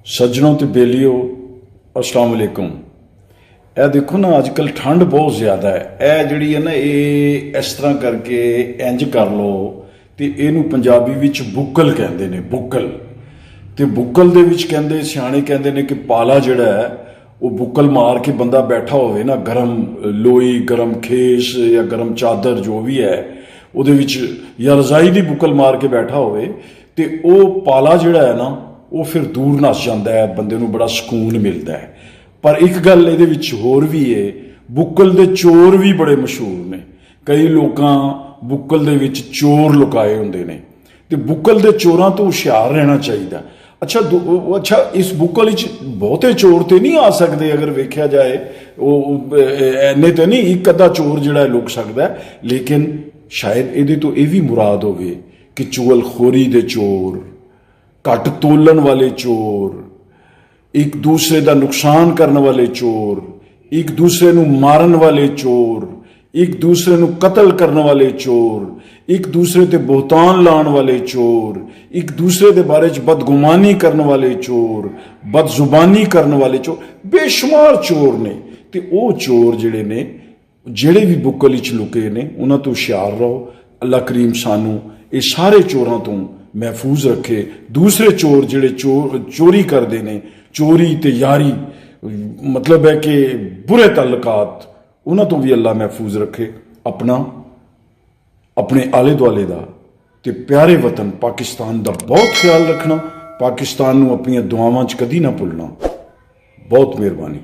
सज्जनों ते बेलियो अस्सलाम वालेकुम। ਇਹ देखो ना अजकल ठंड बहुत ज़्यादा है। ਇਹ ਜਿਹੜੀ है ना ये इस तरह करके इंज कर लो तो ਇਹਨੂੰ ਪੰਜਾਬੀ ਵਿੱਚ ਬੁੱਕਲ ਕਹਿੰਦੇ ਨੇ। ਬੁੱਕਲ ਤੇ ਬੁੱਕਲ ਦੇ ਵਿੱਚ ਕਹਿੰਦੇ ਸਿਆਣੇ ਕਹਿੰਦੇ ਨੇ ਕਿ ਪਾਲਾ ਜਿਹੜਾ ਹੈ ਉਹ ਬੁੱਕਲ ਮਾਰ ਕੇ ਬੰਦਾ ਬੈਠਾ ਹੋਵੇ ਨਾ, ਗਰਮ ਲੋਈ, ਗਰਮ ਖੇਸ ਜਾਂ ਗਰਮ ਚਾਦਰ ਜੋ ਵੀ ਹੈ ਉਹਦੇ ਵਿੱਚ ਜਾਂ ਰਜ਼ਾਈ ਦੀ ਬੁੱਕਲ ਮਾਰ ਕੇ ਬੈਠਾ ਹੋਵੇ ਤੇ ਉਹ ਪਾਲਾ ਜਿਹੜਾ ਹੈ ਨਾ ਉਹ ਫਿਰ ਦੂਰ ਨੱਸ ਜਾਂਦਾ ਹੈ, ਬੰਦੇ ਨੂੰ ਬੜਾ ਸਕੂਨ ਮਿਲਦਾ ਹੈ। पर एक गल ये होर भी है, बुक्कल दे चोर भी बड़े मशहूर ने। कई लोग बुक्कल दे विच चोर लुकाए होंदे ने ते बुक्कल दे चोरां तो हुशियार रहना चाहिए। अच्छा इस बुक्कल विच बहुते चोर तो नहीं आ सकते, अगर वेख्या जाए इन्ने तो नहीं, एक अद्धा चोर जिहड़ा लुक सकदा है, लेकिन शायद इहदे तो यह भी मुराद होवे कि चुगलखोरी दे चोर, घट तोलन वाले चोर, एक दूसरे का नुकसान करने वाले चोर, एक दूसरे नू मारन वाले चोर, एक दूसरे नू कतल करने वाले चोर, एक दूसरे ते बोहतान लाने वाले चोर, एक दूसरे के बारे च बदगुमानी करने वाले चोर, बदजुबानी करने वाले चोर, बेशुमार चोर ने। ते वो चोर जिहड़े ने, जिहड़े भी बुक्कल विच लुके ने, उन्हां तो हुशियार रहो। अल्लाह करीम सानू ये सारे चोरां तो महफूज रखे। दूसरे चोर जिहड़े चोरी करते हैं, चोरी ते यारी मतलब है कि बुरे तल्लकात, उन्हां तो भी अल्लाह महफूज रखे। अपने आले दुआले दा ते प्यारे वतन पाकिस्तान दा बहुत ख्याल रखना। पाकिस्तान नूं अपनी दुआवां च कदी ना भुलना। बहुत मेहरबानी।